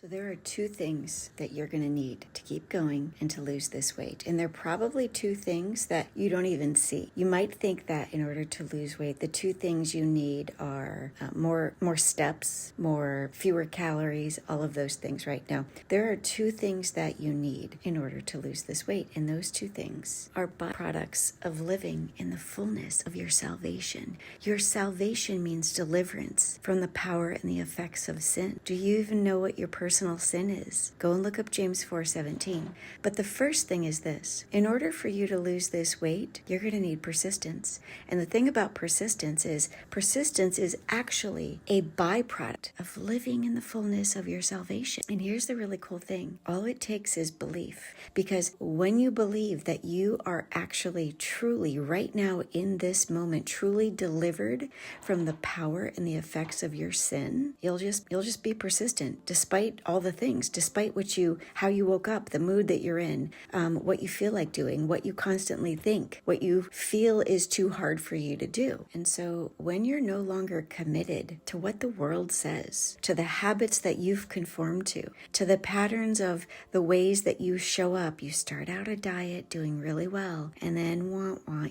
So there are two things that you're going to need to keep going and to lose this weight. And they're probably two things that you don't even see. You might think that in order to lose weight, the two things you need are more steps, fewer calories, all of those things right now. There are two things that you need in order to lose this weight. And those two things are byproducts of living in the fullness of your salvation. Your salvation means deliverance from the power and the effects of sin. Do you even know what your personal sin is? Go and look up James 4:17. But the first thing is this. In order for you to lose this weight, you're going to need persistence. And the thing about persistence is actually a byproduct of living in the fullness of your salvation. And here's the really cool thing. All it takes is belief. Because when you believe that you are actually truly right now in this moment, truly delivered from the power and the effects of your sin, you'll just be persistent despite all the things, despite how you woke up, the mood that you're in, what you feel like doing, what you constantly think, what you feel is too hard for you to do. And so when you're no longer committed to what the world says, to the habits that you've conformed to the patterns of the ways that you show up, you start out a diet doing really well, and then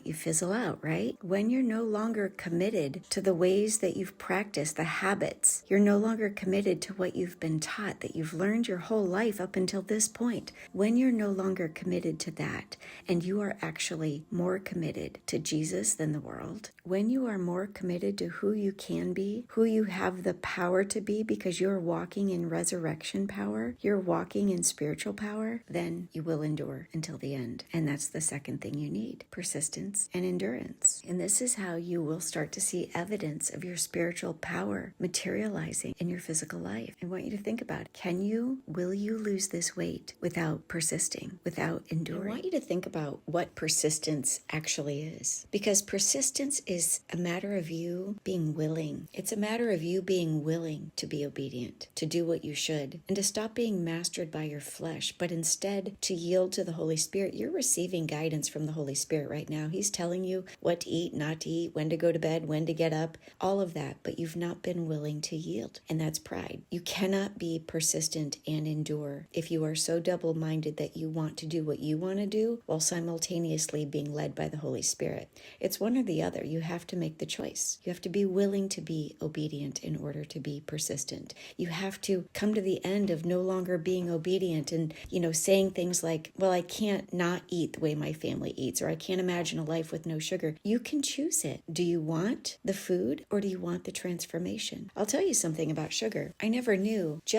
you fizzle out, right? When you're no longer committed to the ways that you've practiced, the habits, you're no longer committed to what you've been taught, that you've learned your whole life up until this point. When you're no longer committed to that, and you are actually more committed to Jesus than the world, when you are more committed to who you can be, who you have the power to be because you're walking in resurrection power, you're walking in spiritual power, then you will endure until the end. And that's the second thing you need, persistence and endurance. And this is how you will start to see evidence of your spiritual power materializing in your physical life. I want you to think about it. Will you lose this weight without persisting, without enduring? I want you to think about what persistence actually is. Because persistence is a matter of you being willing. It's a matter of you being willing to be obedient, to do what you should, and to stop being mastered by your flesh, but instead to yield to the Holy Spirit. You're receiving guidance from the Holy Spirit right now. He's telling you what to eat, not to eat, when to go to bed, when to get up, all of that, but you've not been willing to yield. And that's pride. You cannot be persistent and endure if you are so double-minded that you want to do what you want to do while simultaneously being led by the Holy Spirit. It's one or the other. You have to make the choice. You have to be willing to be obedient in order to be persistent. You have to come to the end of no longer being obedient and, saying things like, well, I can't not eat the way my family eats, or I can't imagine a life with no sugar. You can choose it. Do you want the food or do you want the transformation? I'll tell you something about sugar. I never knew